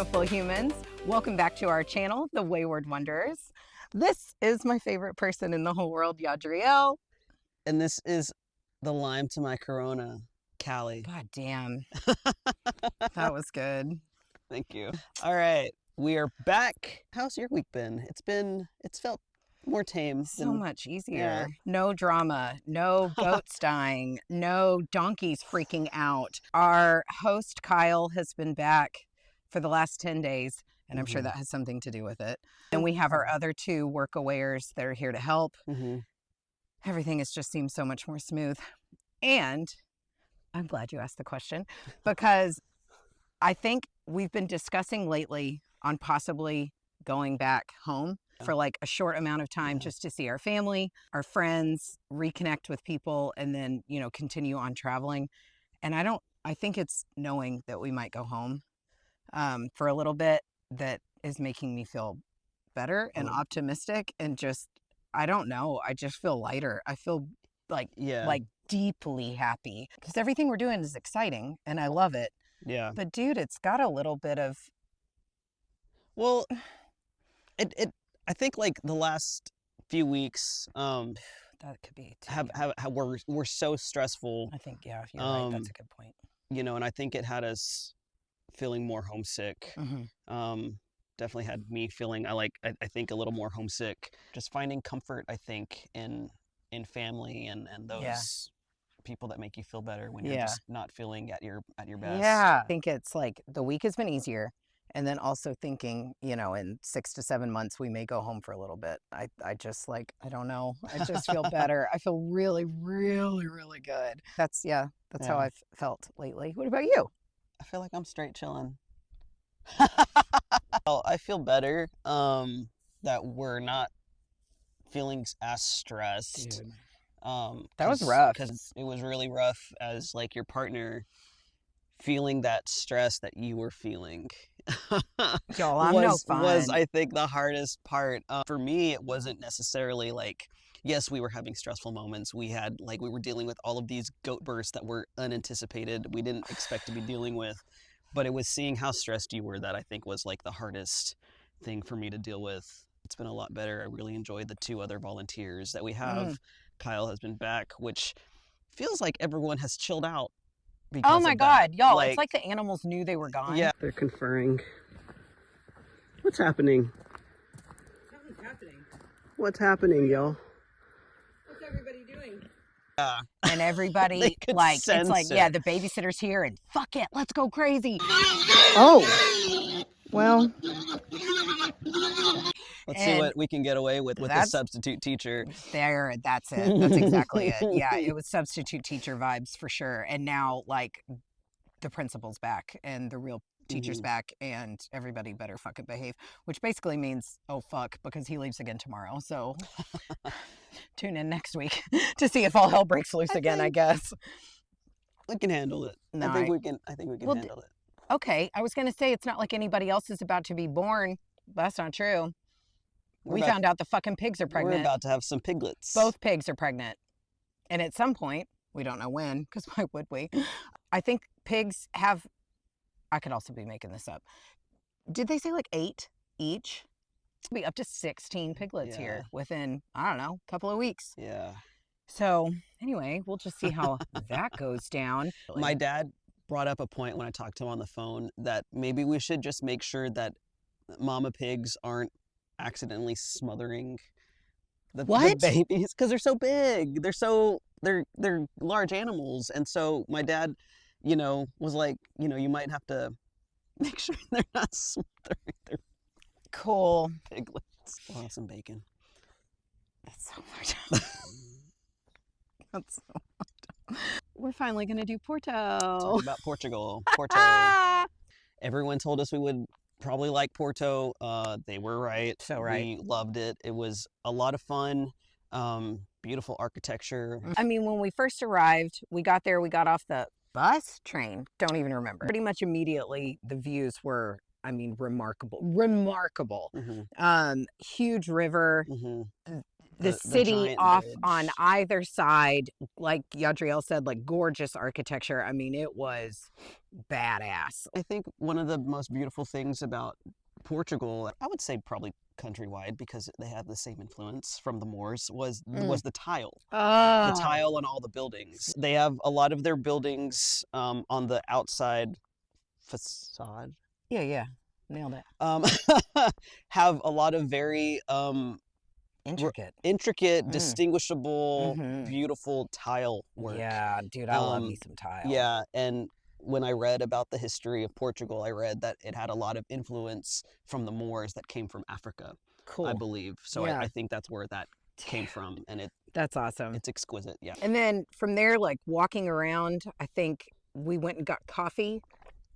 beautiful humans. Welcome back to our channel, The Wayward Wonders. This is my favorite person in the whole world, Yadi Callie. And this is the lime to my Corona, Callie. God damn. That was good. Thank you. All right, we are back. How's your week been? It's felt more tame. So much easier. Yeah. No drama, no goats dying, no donkeys freaking out. Our host, Kyle, has been back for the last 10 days, and I'm sure that has something to do with it. And we have our other two workawayers that are here to help. Everything has just seemed so much more smooth. And I'm glad you asked the question, because I think we've been discussing lately on possibly going back home for like a short amount of time just to see our family, our friends, reconnect with people, and then, you know, continue on traveling. And I think it's knowing that we might go home for a little bit that is making me feel better and optimistic, and just, I don't know, I just feel lighter. I feel like deeply happy, because everything we're doing is exciting and I love it. Yeah. But dude, it's got a little bit of, Well, I think like the last few weeks that could be too. were so stressful. I think, yeah, you're right. That's a good point. You know, and I think it had us feeling more homesick. Definitely had me feeling I think a little more homesick. Just finding comfort, I think, in family and those people that make you feel better when you're just not feeling at your best. Yeah. I think it's like the week has been easier. And then also thinking, you know, in 6 to 7 months, we may go home for a little bit. I just like, I don't know. I just feel better. I feel really, really, really good. That's how I've felt lately. What about you? I feel like I'm straight chilling. Well, I feel better that we're not feeling as stressed. Dude. That was rough. Because it was really rough as like your partner feeling that stress that you were feeling. Y'all, I'm no fun. Was I think the hardest part. For me, it wasn't necessarily like, yes, we were having stressful moments. We were dealing with all of these goat bursts that were unanticipated. We didn't expect to be dealing with, but it was seeing how stressed you were that I think was like the hardest thing for me to deal with. It's been a lot better. I really enjoyed the 2 other volunteers that we have. Kyle has been back, which feels like everyone has chilled out. Oh my God, y'all, it's like the animals knew they were gone. Yeah, they're conferring. What's happening? Something's happening. What's happening, y'all? What's everybody doing? Yeah. And everybody, like, it's like, yeah, the babysitter's here and fuck it, let's go crazy. Oh, well. Let's see what we can get away with the substitute teacher. That's it. That's exactly it. Yeah, it was substitute teacher vibes for sure. And now, like, the principal's back and the real teacher's back, and everybody better fucking behave, which basically means, oh, fuck, because he leaves again tomorrow. So tune in next week to see if all hell breaks loose again, I guess. We can handle it. No, I think we can handle it. Okay, I was going to say, it's not like anybody else is about to be born. That's not true. We found out the fucking pigs are pregnant. We're about to have some piglets. Both pigs are pregnant. And at some point, we don't know when, because why would we? I think pigs have, I could also be making this up. Did they say like 8 each? It'll be up to 16 piglets here within, I don't know, a couple of weeks. Yeah. So anyway, we'll just see how that goes down. My dad brought up a point when I talked to him on the phone that maybe we should just make sure that mama pigs aren't accidentally smothering the babies, because they're so big. They're large animals. And so my dad, you know, was like, you know, you might have to make sure they're not smothering their cool piglets. We'll have some bacon. That's so much. That's so much. We're finally gonna do Porto. Talk about Portugal. Porto. Everyone told us we would probably like Porto. They were right. So right. We loved it. It was a lot of fun. Beautiful architecture. I mean, when we first arrived, we got there, we got off the bus, train, don't even remember. Pretty much immediately, the views were, I mean, remarkable. Huge river. the the city giant off bridge. on either side, like Yadriel said, like gorgeous architecture. I mean, it was badass. I think one of the most beautiful things about Portugal, I would say probably countrywide because they have the same influence from the Moors, was the tile. The Oh, tile on all the buildings. They have a lot of their buildings on the outside facade. yeah, nailed it. Um, have a lot of very Intricate. distinguishable, Mm-hmm. beautiful tile work. Yeah, dude, I love me some tile. Yeah, and when I read about the history of Portugal, I read that it had a lot of influence from the Moors that came from Africa, Cool. I believe. So Yeah. I think that's where that came from, and that's awesome. it's exquisite. Yeah. And then from there, like walking around, I think we went and got coffee,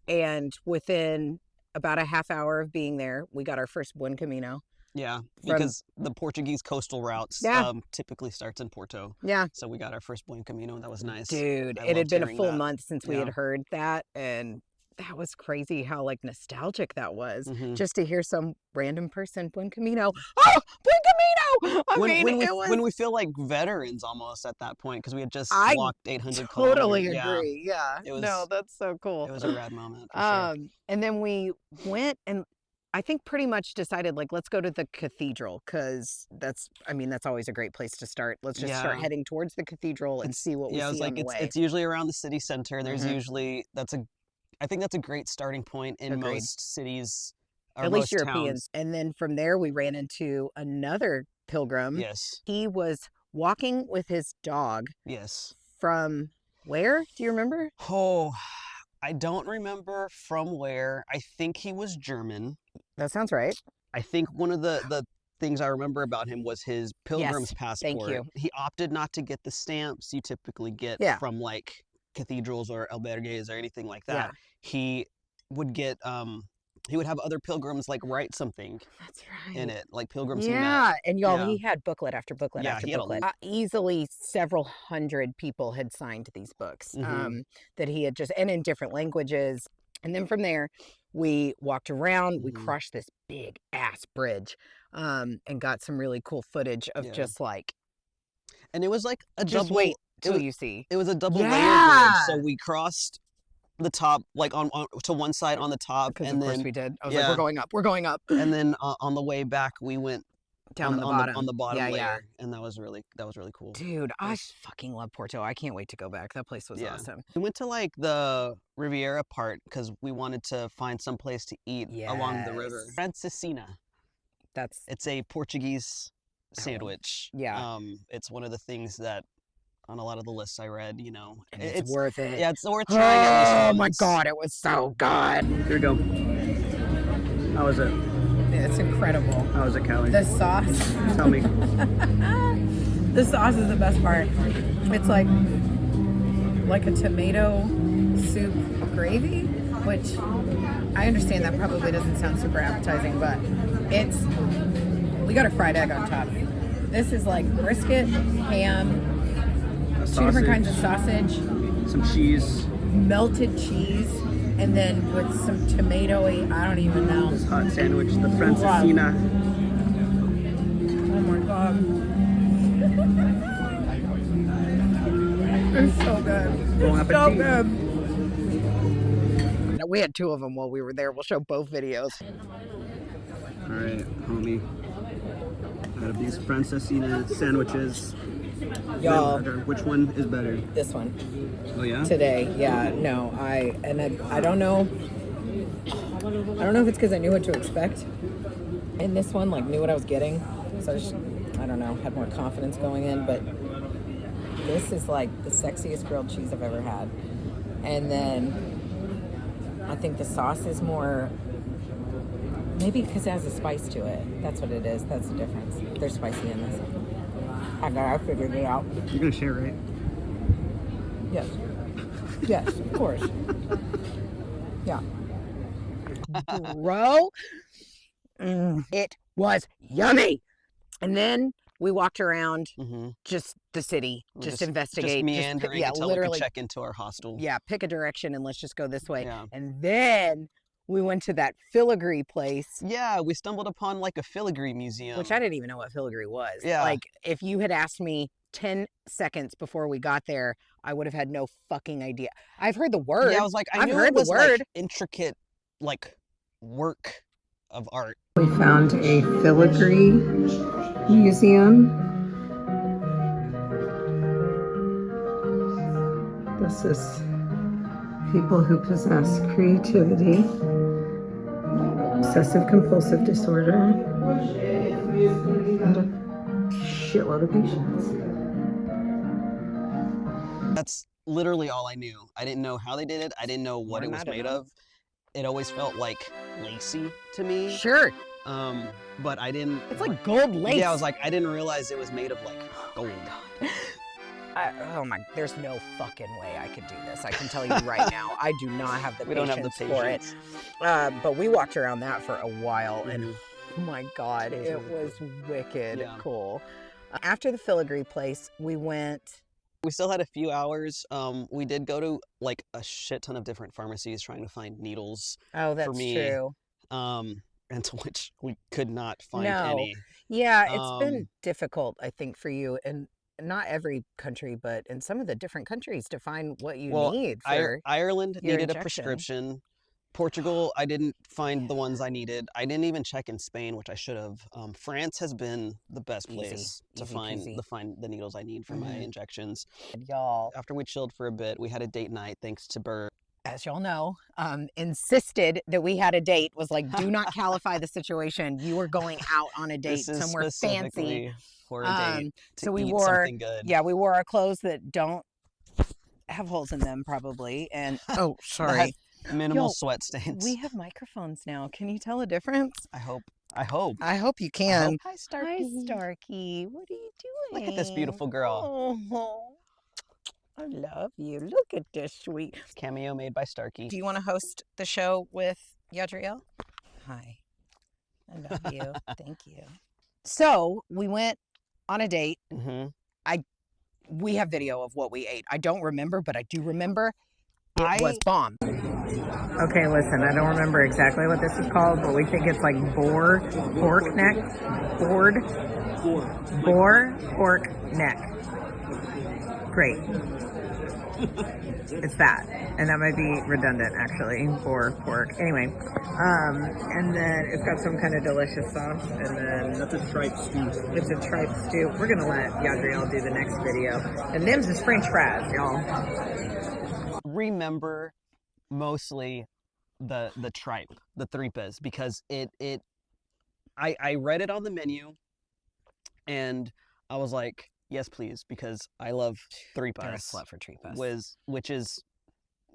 and within about a half hour of being there, we got our first Buen Camino. Yeah, because the Portuguese coastal routes typically starts in Porto. Yeah. So we got our first Buen Camino, and that was nice. Dude, it had been a full month since we had heard that, and that was crazy how like nostalgic that was. Just to hear some random person, Buen Camino. Oh, Buen Camino! When we feel like veterans almost at that point, because we had just walked 800 totally kilometers. agree. Yeah. No, that's so cool. It was a rad moment. For sure. And then we went and I think pretty much decided like, let's go to the cathedral because that's always a great place to start. Let's just start heading towards the cathedral and see what we see on the way. It's usually around the city center. There's usually, I think that's a great starting point in most cities. At least Europeans. And then from there, we ran into another pilgrim. Yes. He was walking with his dog. Yes. From where? Do you remember? Oh, I don't remember from where. I think he was German. That sounds right. I think one of the things I remember about him was his pilgrim's passport. Thank you. He opted not to get the stamps you typically get from like cathedrals or albergues or anything like that. Yeah. He would get he would have other pilgrims like write something in it, like pilgrims he met. And y'all, he had booklet after booklet after he had booklet. Easily several hundred people had signed these books that he had just, and in different languages. And then from there, we walked around, we crossed this big ass bridge and got some really cool footage of just like. And it was like a just double. Wait till you see. It was a double layer bridge. So we crossed the top, like on to one side on the top, and of then course we did. I was like, we're going up. And then on the way back, we went down on the bottom. On the bottom layer, and that was really cool. Dude, I fucking love Porto. I can't wait to go back. That place was awesome. We went to like the Riviera part because we wanted to find some place to eat along the river. Francesinha. It's a Portuguese sandwich. Yeah. It's one of the things that on a lot of the lists I read, you know, and it's worth it. Yeah, it's worth trying at least. Oh my God, it was so good. Here we go. How was it? It's incredible. How was it, Callie? The sauce. Tell me. The sauce is the best part. It's like a tomato soup gravy, which I understand that probably doesn't sound super appetizing, but we got a fried egg on top. This is like brisket, ham, two different kinds of sausage, some cheese, melted cheese, and then with some tomatoey, I don't even know. This hot sandwich, the Francesinha. Oh my God. It's so good. Bon It's so appetit. good. We had two of them while we were there. We'll show both videos. All right, homie. Out of these Francesinha sandwiches, y'all, which one is better? This one. Oh yeah. Today, yeah. No, I don't know. I don't know if it's because I knew what to expect, and this one like knew what I was getting, so I don't know, had more confidence going in. But this is like the sexiest grilled cheese I've ever had, and then I think the sauce is more. Maybe because it has a spice to it. That's what it is. That's the difference. There's spicy in this. I figured it out. You're gonna share, right? Yes. Yes, of course. Yeah. Bro, it was yummy. And then we walked around just the city, just investigate. Just meandering until we could check into our hostel. Yeah, pick a direction and let's just go this way. Yeah. And then We went to that filigree place, Yeah, we stumbled upon like a filigree museum. which I didn't even know what filigree was. Yeah. Like, if you had asked me 10 seconds before we got there, I would have had no fucking idea. I've heard the word. Yeah, I was like, I I've knew heard it the was word. like intricate, like work of art. We found a filigree museum. This is people who possess creativity, obsessive compulsive disorder, and a shitload of patience. That's literally all I knew. I didn't know how they did it. I didn't know what it was made of. It always felt like lacy to me. Sure. But I didn't. It's like gold lace. Yeah, I was like, I didn't realize it was made of like gold. Oh my, there's no fucking way I could do this. I can tell you right now, I do not have the We patience, don't have the for it. patience. But we walked around that for a while, and Mhm. oh my God, It was it really was wicked Yeah. cool. After the filigree place, we went. We still had a few hours. We did go to like a shit ton of different pharmacies trying to find needles Oh, for that's me. true. And to which we could not find No. any. Yeah, it's been Um, difficult, I think, for you, and not every country, but in some of the different countries to find what you Well, need for Ireland your needed a injection. prescription. Portugal, I didn't find the ones I needed. I didn't even check in Spain, which I should have. France has been the best place to easy find peasy. the needles I need for my Mhm. injections. Y'all, After we chilled for a bit, we had a date night thanks to Burr. as y'all know, insisted that we had a date, was like, do not calify the situation. You are going out on a date This is somewhere fancy. specifically for a date to So we eat wore, something good. yeah, we wore our clothes that don't have holes in them probably. And, oh, sorry. Minimal Yo, sweat stains. We have microphones now. Can you tell a difference? I hope. I hope. I hope you can. Hi, Starky. Hi, Starky. What are you doing? Look at this beautiful girl. Oh, I love you. Look at this sweet. Cameo made by Starky. Do you want to host the show with Yadriel? Hi. I love you. Thank you. So we went on a date. Mm-hmm. We have video of what we ate. I don't remember, but I do remember it was bomb. Okay, listen, I don't remember exactly what this is called, but we think it's like boar pork neck. Boar pork neck. Great. It's that. And that might be redundant, actually, for pork. Anyway, and then it's got some kind of delicious sauce, and then That's a tripe stew. it's a tripe stew. We're gonna let Yadriel do the next video. And them's is French fries, y'all. Remember mostly the tripe, the tripas, because I read it on the menu, and I was like, yes, please, because I love They're a tripas, slut for tripas. which is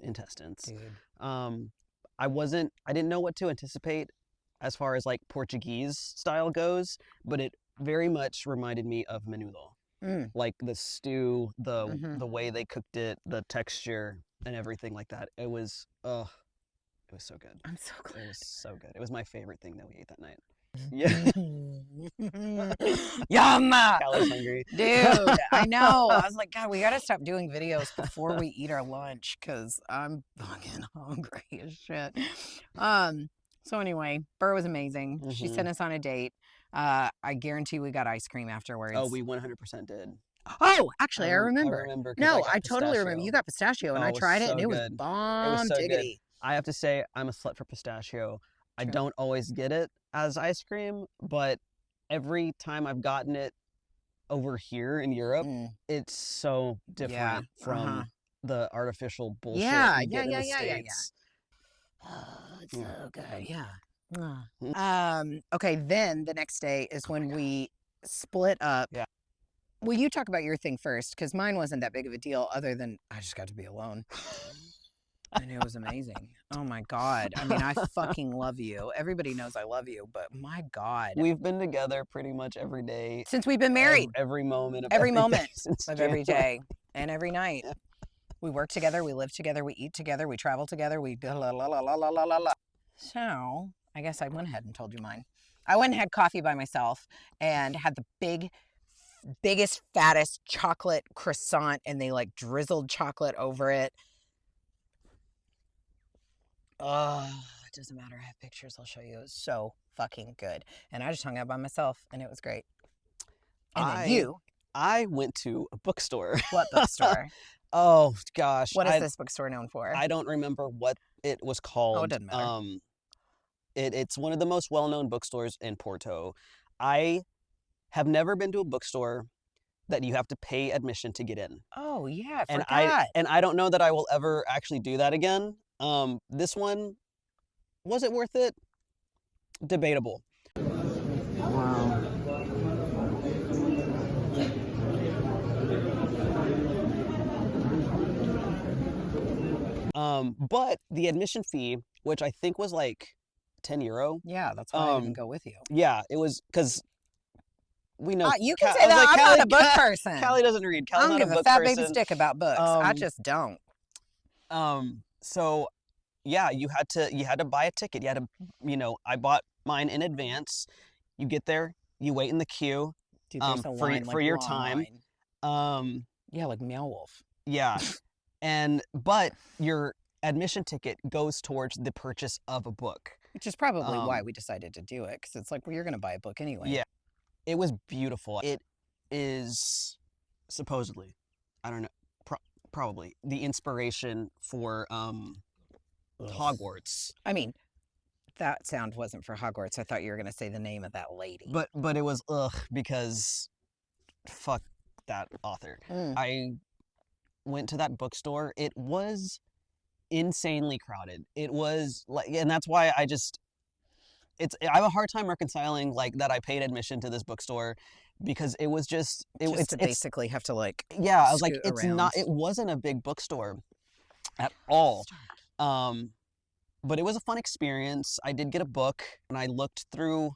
intestines. Dude. I didn't know what to anticipate as far as like Portuguese style goes, but it very much reminded me of menudo. Like the stew, the way they cooked it, the texture and everything like that. It was so good. I'm so glad. It was so good. It was my favorite thing that we ate that night. Yeah. Yum! Callie's hungry. Dude, I know. I was like, God, we gotta stop doing videos before we eat our lunch because I'm fucking hungry as shit. So anyway, Burr was amazing. She sent us on a date. I guarantee we got ice cream afterwards. Oh, we 100% did. Oh, actually, I remember. I remember. No, I totally remember. You got pistachio, and I tried it, and it was good. bomb It was so good. diggity. I have to say, I'm a slut for pistachio. I True. don't always get it as ice cream, but every time I've gotten it over here in Europe, it's so different from the artificial bullshit you get in the States. Oh, it's so good. Yeah. Okay, then the next day is when we split up. Yeah. Well, you talk about your thing first, because mine wasn't that big of a deal other than I just got to be alone. And it was amazing. Oh my God. I mean, I fucking love you. Everybody knows I love you, but my God. We've been together pretty much every day. Since we've been married. Every moment of every day moment since of every January. day and every night. We work together, we live together, we eat together, we travel together, we la la la la la la la la. So I guess I went ahead and told you mine. I went and had coffee by myself and had the biggest, fattest chocolate croissant, and they like drizzled chocolate over it. Oh, it doesn't matter. I have pictures. I'll show you. It was so fucking good. And I just hung out by myself, and it was great. And then I went to a bookstore. What bookstore? Oh gosh, What is this bookstore known for? I don't remember what it was called. Oh, it doesn't matter. It's one of the most well-known bookstores in Porto. I have never been to a bookstore that you have to pay admission to get in. Oh yeah, I And forgot. I don't know that I will ever actually do that again. This one, was it worth it? Debatable. Wow. But the admission fee, which I think was like €10. Yeah, that's why I didn't go with you. Yeah, it was because we know. You can say that. I'm not a book person. Callie doesn't read. I Callie's don't not give a a book fat person. baby stick about books. I just don't. So yeah, you had to buy a ticket. You had to, I bought mine in advance. You get there, you wait in the queue, Dude, there's a line, for your time. Line. Yeah, like Meow Wolf. Yeah, but your admission ticket goes towards the purchase of a book, which is probably why we decided to do it, because it's like, well, you're going to buy a book anyway. Yeah, it was beautiful. It is supposedly, I don't know, probably the inspiration for Hogwarts. I mean, that sound wasn't for Hogwarts. I thought you were going to say the name of that lady. But it was because fuck that author. I went to that bookstore. It was insanely crowded. It was like, and that's why I have a hard time reconciling like that I paid admission to this bookstore, because it was just it's basically have to like, yeah, I was like, around. It wasn't a big bookstore at all. But it was a fun experience. I did get a book, and I looked through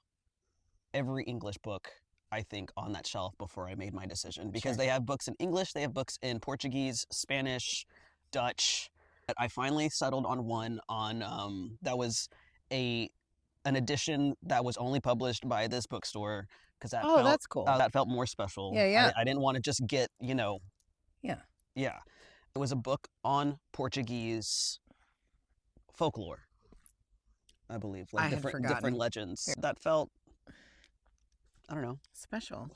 every English book, I think, on that shelf before I made my decision, because they have books in English, they have books in Portuguese, Spanish, Dutch. I finally settled on one that was an edition that was only published by this bookstore, because that's cool. That felt more special. Yeah. I didn't want to just get, Yeah. It was a book on Portuguese folklore, I believe, like different legends. That felt, I don't know, special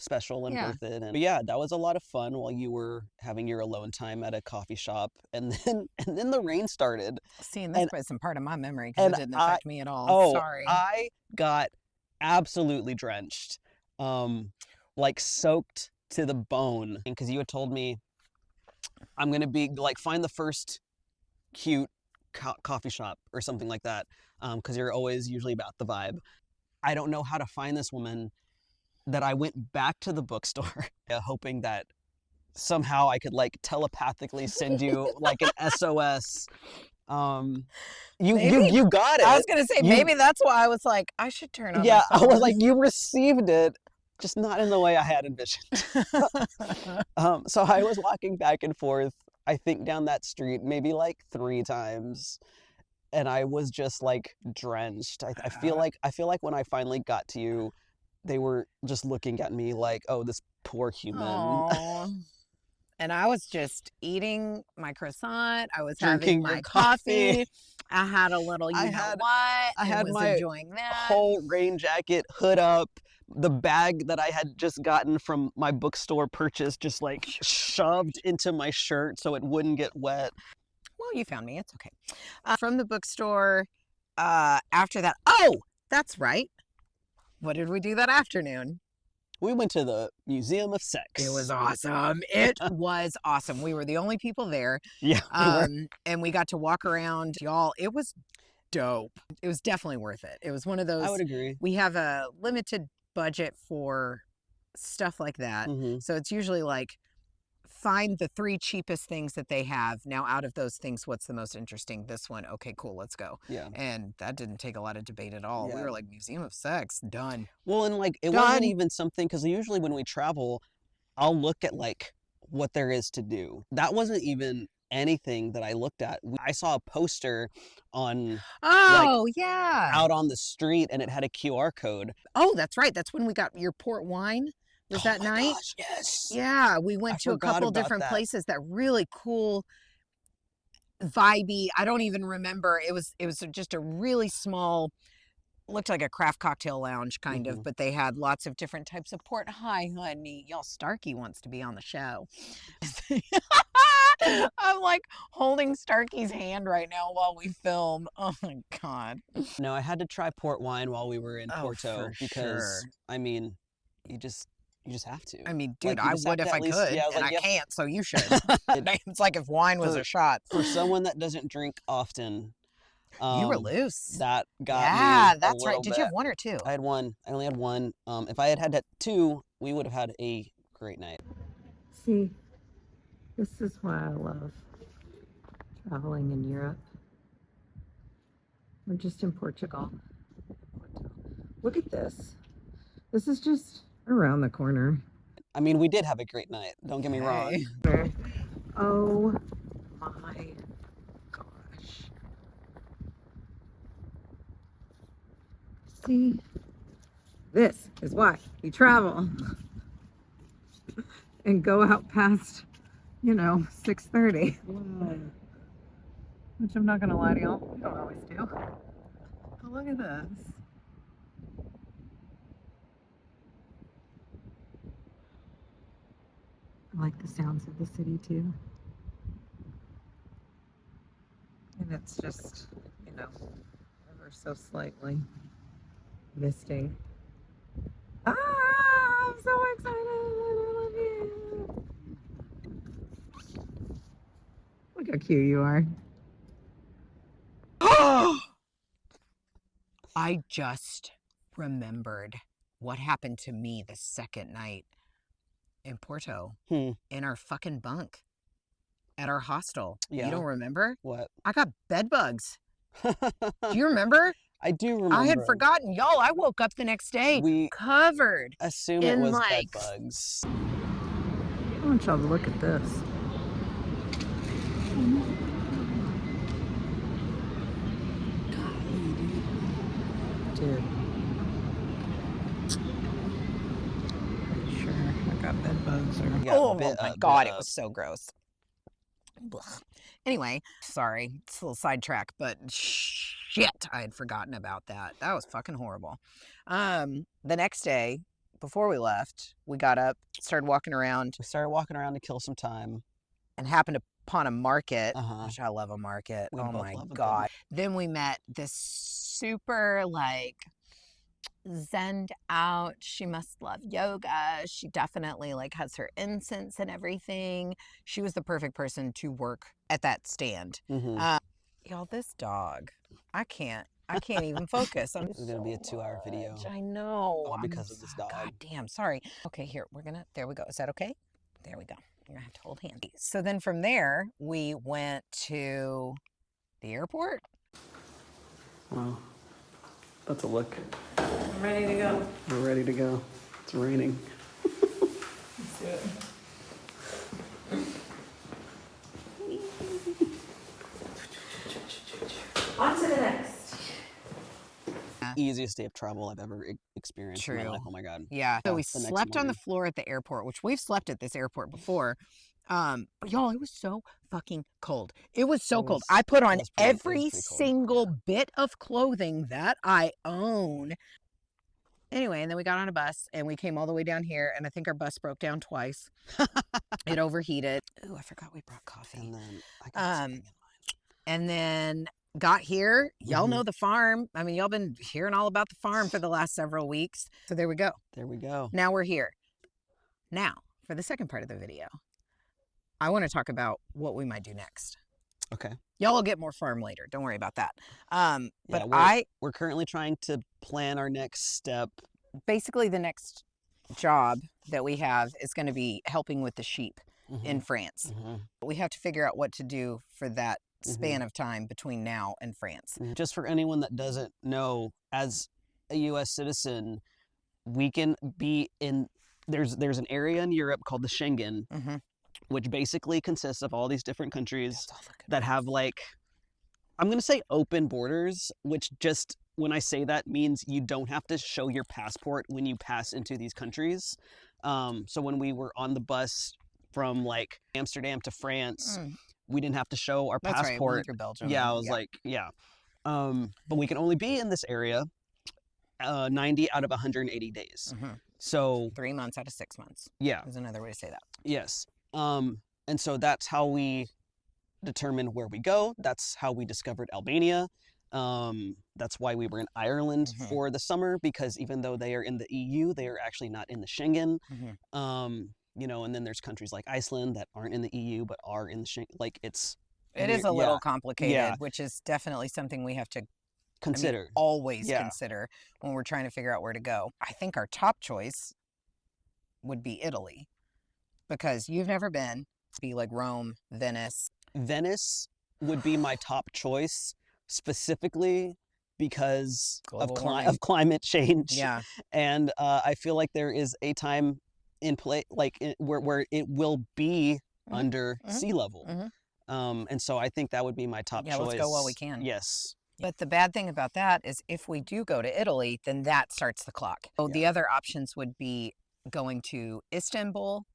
and worth it. But yeah, that was a lot of fun while you were having your alone time at a coffee shop, and then the rain started. Seeing this was some part of my memory, because it didn't affect me at all. Sorry. I got absolutely drenched, like soaked to the bone, because you had told me I'm gonna be like, find the first cute coffee shop or something like that, because you're always usually about the vibe. I don't know how to find this woman, that I went back to the bookstore hoping that somehow I could like telepathically send you like an SOS. You got it. I was gonna say, maybe that's why I was like, I should turn on. Yeah, I was like, you received it, just not in the way I had envisioned. So I was walking back and forth, I think, down that street maybe like 3 times, and I was just like drenched. I feel like when I finally got to you, they were just looking at me like, oh, this poor human. And I was just eating my croissant. I was drinking having my coffee. I had a little, I had was my enjoying that whole rain jacket, hood up, the bag that I had just gotten from my bookstore purchase just like shoved into my shirt so it wouldn't get wet. Well, you found me. It's okay. From the bookstore, after that, oh, that's right. What did we do that afternoon? We went to the Museum of Sex. It was awesome. It was awesome. We were the only people there. Yeah. And we got to walk around, y'all. It was dope. It was definitely worth it. It was one of those. I would agree. We have a limited budget for stuff like that. So it's usually like, find the 3 cheapest things that they have. Now, out of those things, what's the most interesting? This one. Okay, cool. Let's go. Yeah. And that didn't take a lot of debate at all. Yeah. We were like, Museum of Sex, done. Well, and like, it wasn't even something, because usually when we travel, I'll look at like what there is to do. That wasn't even anything that I looked at. I saw a poster on out on the street, and it had a QR code. Oh, that's right. That's when we got your port wine. Was that night? Gosh, yes. Yeah, we went to a couple different places that really cool. vibey. I don't even remember. It was just a really small, looked like a craft cocktail lounge kind of, but they had lots of different types of port. Hi, honey. Y'all, Starky wants to be on the show. I'm like holding Starky's hand right now while we film. Oh my God. No, I had to try port wine while we were in Porto because, sure. I mean, you just have to. I mean, dude, Like, you I just have would to if at I least, could, yeah, and like, I you have can't, so you should. It's like if wine was a shot. for someone that doesn't drink often. You were loose. That got Yeah, me a that's right. little Did you bit. have one or two? I had one. I only had one. If I had had two, we would have had a great night. See, this is why I love traveling in Europe. We're just in Portugal. Look at this. This is just around the corner. I mean, we did have a great night. Don't get me wrong. Oh my gosh. See, this is why we travel and go out past, 6:30. Which I'm not gonna lie to y'all, we don't always do. But look at this. I like the sounds of the city too. And it's just, ever so slightly misting. Ah, I'm so excited. I love you. Look how cute you are. I just remembered what happened to me the second night in Porto in our fucking bunk at our hostel. Yeah. You don't remember? What? I got bed bugs. Do you remember? I do remember. I had forgotten. Y'all, I woke up the next day We covered. assume it was bed like bugs. I want y'all to look at this. Dude. Sure, I got bed bugs or. Oh my God, it was so gross. Blech. Anyway, sorry, it's a little sidetrack, but shit, I had forgotten about that. That was fucking horrible. The next day, before we left, we got up, started walking around. We started walking around to kill some time. And happened upon a market, which I love a market. Oh my God. Then we met this super zenned out. She must love yoga. She definitely has her incense and everything. She was the perfect person to work at that stand. Y'all, this dog, I can't even focus. It's gonna be a 2-hour video. I know. All because of this dog. God damn, sorry. Okay, here, there we go. Is that okay? There we go. You're gonna have to hold hands. So then from there, we went to the airport. Wow. That's a look. I'm ready to go. We're ready to go. It's raining. Let's do it. On to the next. Easiest day of travel I've ever experienced in my life. Oh my God. Yeah. So we slept on the floor at the airport, which we've slept at this airport before. But y'all, it was so fucking cold. It was so cold. I put on every single bit of clothing that I own. Anyway, and then we got on a bus and we came all the way down here, and I think our bus broke down twice. It overheated. Ooh, I forgot we brought coffee. And then I got something in mind. And then got here. Y'all know the farm. I mean, y'all been hearing all about the farm for the last several weeks. So there we go. There we go. Now we're here. Now, for the second part of the video, I want to talk about what we might do next. Okay. Y'all will get more farm later. Don't worry about that. But we're currently trying to plan our next step. Basically, the next job that we have is going to be helping with the sheep in France. We have to figure out what to do for that span of time between now and France. Just for anyone that doesn't know, as a U.S. citizen, we can be in, there's an area in Europe called the Schengen, which basically consists of all these different countries that have I'm going to say open borders, which just, when I say that, means you don't have to show your passport when you pass into these countries. So when we were on the bus from Amsterdam to France, we didn't have to show our That's right. We went passport. through Belgium. Yeah, I was like, yeah. But we can only be in this area 90 out of 180 days. So 3 months out of 6 months. Yeah. Is another way to say that. Yes. And so that's how we determined where we go. That's how we discovered Albania. That's why we were in Ireland for the summer, because even though they are in the EU, they are actually not in the Schengen. You know, and then there's countries like Iceland that aren't in the EU but are in the Schengen. Like it is a little complicated, Yeah. which is definitely something we have to consider. Always consider when we're trying to figure out where to go. I think our top choice would be Italy, because you've never been. Be like Rome, Venice. Venice would be my top choice, specifically because of climate change. Yeah. And I feel like there is a time in play, like where it will be under sea level. And so I think that would be my top choice. Let's go while we can. Yes. But the bad thing about that is if we do go to Italy, then that starts the clock. So the other options would be going to Istanbul,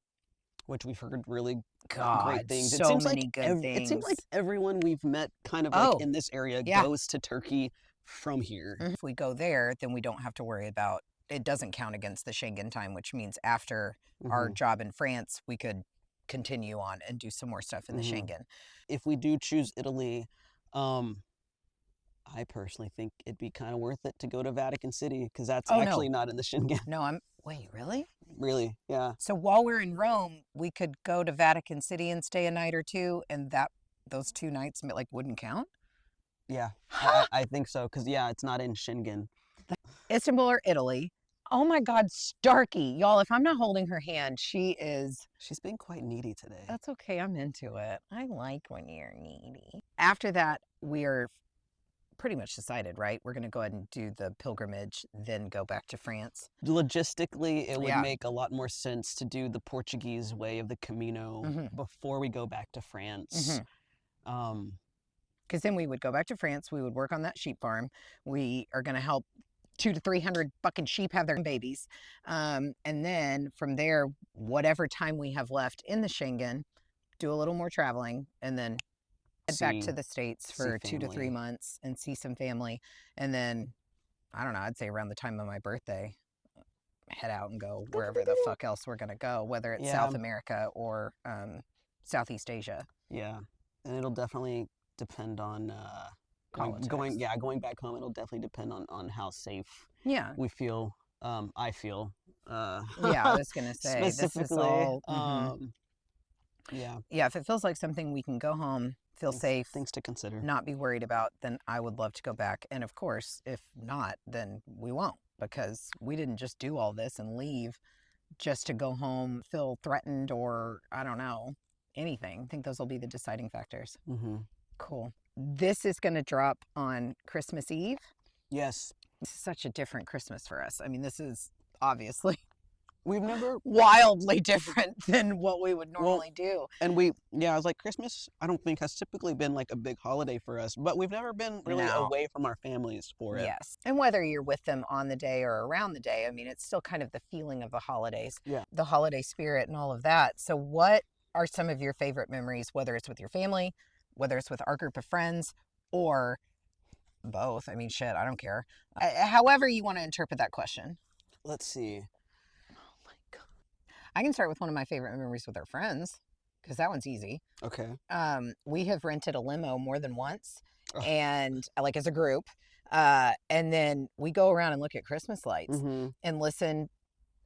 which we've heard really great things. So many good things. It seems like everyone we've met kind of like in this area goes to Turkey from here. If we go there, then we don't have to worry about, it doesn't count against the Schengen time, which means after our job in France, we could continue on and do some more stuff in the Schengen. If we do choose Italy, I personally think it'd be kind of worth it to go to Vatican City, because that's actually not in the Schengen. No, wait, really? Really, yeah. So while we're in Rome, we could go to Vatican City and stay a night or two, and those 2 nights like wouldn't count? Yeah, I think so, because it's not in Schengen. Istanbul or Italy. Oh my God, Starky. Y'all, if I'm not holding her hand, she's being quite needy today. That's okay, I'm into it. I like when you're needy. After that, we are pretty much decided, right? We're going to go ahead and do the pilgrimage, then go back to France. Logistically, it would make a lot more sense to do the Portuguese way of the Cameo before we go back to France. Because then we would go back to France, we would work on that sheep farm. We are going to help 200 to 300 fucking sheep have their babies. And then from there, whatever time we have left in the Schengen, do a little more traveling, and then head back to the States for 2 to 3 months and see some family. And then, I don't know, I'd say around the time of my birthday, head out and go wherever the fuck else we're going to go, whether it's South America or Southeast Asia. Yeah. And it'll definitely depend on going back home. It'll definitely depend on how safe we feel. I feel. I was going to say, specifically, this is all... if it feels like something we can go home, feel safe, things to consider, not be worried about, then I would love to go back. And of course, if not, then we won't, because we didn't just do all this and leave just to go home, feel threatened, or I don't know, anything. I think those will be the deciding factors. Cool. This is going to drop on Christmas Eve. Yes. This is such a different Christmas for us. I mean, this is obviously... We've never wildly different than what we would normally do. And I was like, Christmas, I don't think has typically been like a big holiday for us, but we've never been really away from our families for it. Yes. And whether you're with them on the day or around the day, I mean, it's still kind of the feeling of the holidays, the holiday spirit and all of that. So what are some of your favorite memories, whether it's with your family, whether it's with our group of friends, or both? I mean, shit, I don't care. However you want to interpret that question. Let's see. I can start with one of my favorite memories with our friends, because that one's easy. Okay. We have rented a limo more than once, and like as a group, and then we go around and look at Christmas lights and listen.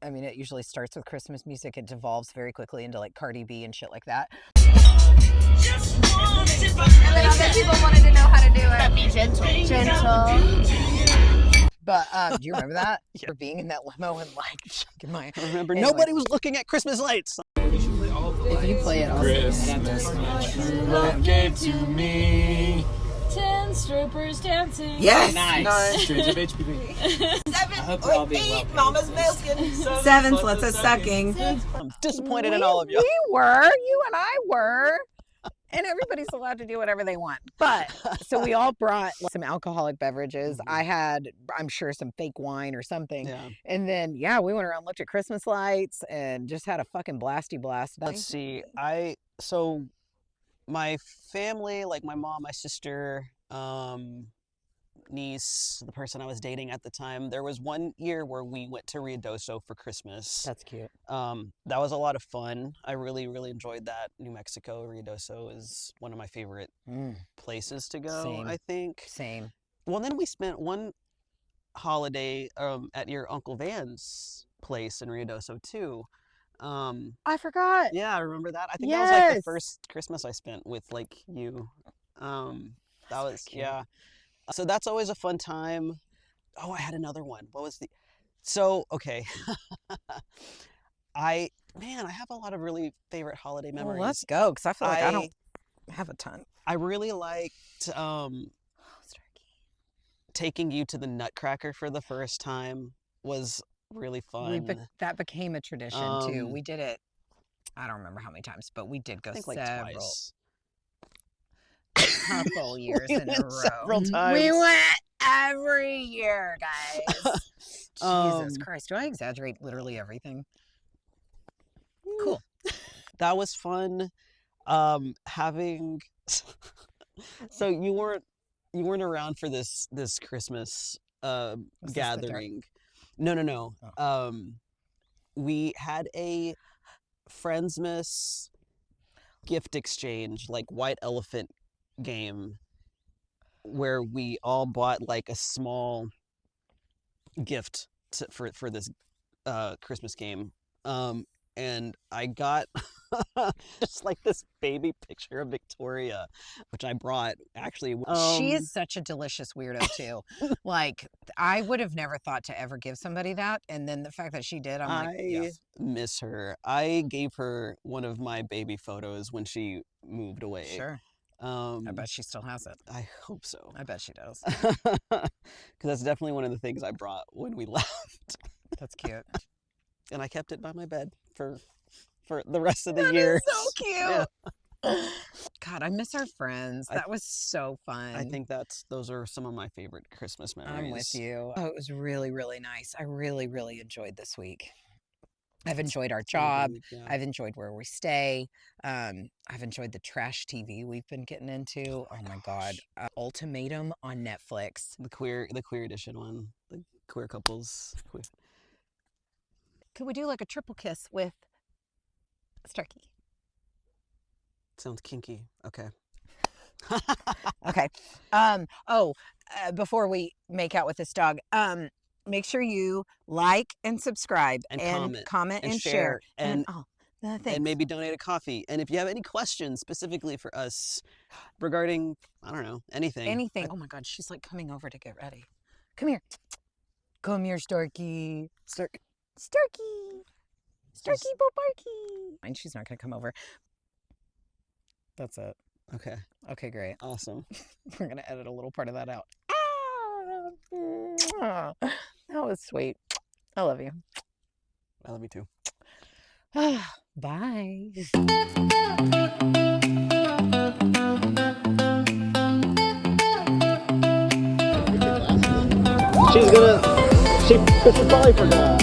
I mean, it usually starts with Christmas music. It devolves very quickly into like Cardi B and shit like that. And then other people wanted to know how to do it. But be gentle. But do you remember that? For being in that limo and like shaking my... I remember nobody was looking at Christmas lights. If you play it, I'll Christmas love gave to me. 10 strippers dancing. Yes! Nice. Straight to HPV. 7 or 8, mama's milking. 7 sluts are sucking. I'm disappointed in all of you. We were. You and I were. And everybody's allowed to do whatever they want. But, so we all brought some alcoholic beverages. I had, I'm sure, some fake wine or something. Yeah. And then, we went around and looked at Christmas lights and just had a fucking blasty blast. Let's see. my family, like my mom, my sister, niece, the person I was dating at the time, there was one year where we went to Ruidoso for Christmas. That's cute. That was a lot of fun. I really, really enjoyed that. New Mexico, Ruidoso is one of my favorite places to go, Same. I think. Same. Well, then we spent one holiday at your Uncle Van's place in Ruidoso too. I forgot. Yeah, I remember that. I think that was like the Yes. first Christmas I spent with like you. That That's was cute. yeah. So that's always a fun time. Oh, I had another one. What was the? So okay. I have a lot of really favorite holiday Well, memories. let's go, because I feel like I don't have a ton. I really liked Starky. taking you to the Nutcracker for the first time. Was really fun. That became a tradition too. We did it. I don't remember how many times, but we did go I think like several. twice. Couple years We in a went row. several times. We went every year, guys. Jesus Christ, do I exaggerate literally everything? Cool. That was fun. Having so you weren't around for this Christmas Was this the gathering. No. Oh. We had a Friendsmas gift exchange, like White Elephant game, where we all bought like a small gift for this Christmas game. And I got just like this baby picture of Victoria, which I brought actually. She is such a delicious weirdo too. Like, I would have never thought to ever give somebody that, and then the fact that she did, I'm like, yes. Miss her. I gave her one of my baby photos when she moved away. Sure. I bet she still has it. I hope so. I bet she does. Because that's definitely one of the things I brought when we left. That's cute. And I kept it by my bed for the rest of the year. So cute. Yeah. God, I miss our friends. That was so fun. I think those are some of my favorite Christmas memories. I'm with you. Oh, it was really, really nice. I really, really enjoyed this week. I've enjoyed our job. Yeah. I've enjoyed where we stay. I've enjoyed the trash TV we've been getting into. Oh my God. Ultimatum on Netflix. The queer edition one. The queer couples. Could we do like a triple kiss with Starky? Sounds kinky. Okay. Okay. Before we make out with this dog, make sure you like and subscribe and comment and share and maybe maybe donate a coffee. And if you have any questions specifically for us regarding, I don't know, anything. Oh my God, she's like coming over to get ready. Come here, Starky. Starky, Bobarky. And she's not gonna come over. That's it. Okay. Okay, great. Awesome. We're gonna edit a little part of that out. That was sweet. I love you. I love you too. Bye. She probably forgot.